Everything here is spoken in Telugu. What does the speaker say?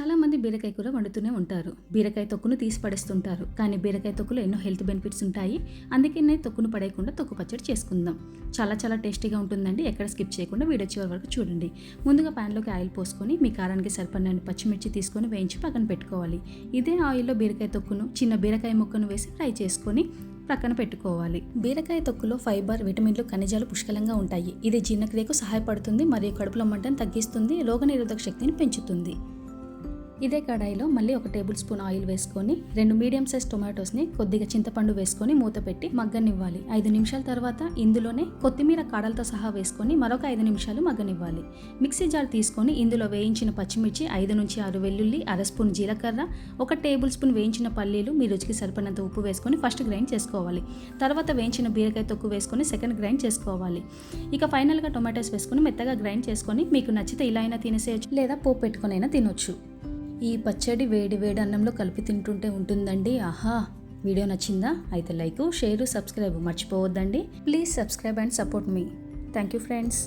చాలామంది బీరకాయ కూర వండుతూనే ఉంటారు. బీరకాయ తొక్కును తీసి పడేస్తుంటారు. కానీ బీరకాయ తొక్కులో ఎన్నో హెల్త్ బెనిఫిట్స్ ఉంటాయి. అందుకే నేను తొక్కును పడేయకుండా తొక్కు పచ్చడి చేసుకుందాం. చాలా టేస్టీగా ఉంటుందండి. ఎక్కడ స్కిప్ చేయకుండా వీడియో చివరి వరకు చూడండి. ముందుగా ప్యాన్లోకి ఆయిల్ పోసుకొని మీ కారానికి సరిపడిన పచ్చిమిర్చి తీసుకొని వేయించి పక్కన పెట్టుకోవాలి. ఇదే ఆయిల్లో బీరకాయ తొక్కును చిన్న బీరకాయ ముక్కను వేసి ఫ్రై చేసుకొని పక్కన పెట్టుకోవాలి. బీరకాయ తొక్కులో ఫైబర్, విటమిన్లు, ఖనిజాలు పుష్కలంగా ఉంటాయి. ఇది జీర్ణక్రియకు సహాయపడుతుంది మరియు కడుపులో మంటను తగ్గిస్తుంది, రోగనిరోధక శక్తిని పెంచుతుంది. ఇదే కడాయిలో మళ్ళీ 1 టేబుల్ స్పూన్ ఆయిల్ వేసుకొని 2 మీడియం సైజ్ టొమాటోస్ని కొద్దిగా చింతపండు వేసుకొని మూత పెట్టి మగ్గనివ్వాలి. 5 నిమిషాల తర్వాత ఇందులోనే కొత్తిమీర కాడలతో సహా వేసుకొని మరొక 5 నిమిషాలు మగ్గనివ్వాలి. మిక్సీ జార్ తీసుకొని ఇందులో వేయించిన పచ్చిమిర్చి, 5 నుంచి 6 వెల్లుల్లి, 1/2 స్పూన్ జీలకర్ర, 1 టేబుల్ స్పూన్ వేయించిన పల్లీలు, మీ రుచికి సరిపడినంత ఉప్పు వేసుకొని ఫస్ట్ గ్రైండ్ చేసుకోవాలి. తర్వాత వేయించిన బీరకాయ తొక్కు వేసుకొని సెకండ్ గ్రైండ్ చేసుకోవాలి. ఇక ఫైనల్గా టొమాటోస్ వేసుకొని మెత్తగా గ్రైండ్ చేసుకొని మీకు నచ్చితే ఇలా అయినా తినేసేయచ్చు, లేదా పోపు పెట్టుకొని అయినా తినొచ్చు. ఈ పచ్చడి వేడి అన్నంలో కలిపి తింటుంటే ఉంటుందండి. ఆహా! వీడియో నచ్చిందా? అయితే లైక్, షేర్, సబ్స్క్రైబ్ మర్చిపోవద్దండి. ప్లీజ్ సబ్స్క్రైబ్ అండ్ సపోర్ట్ మీ. Thank you friends.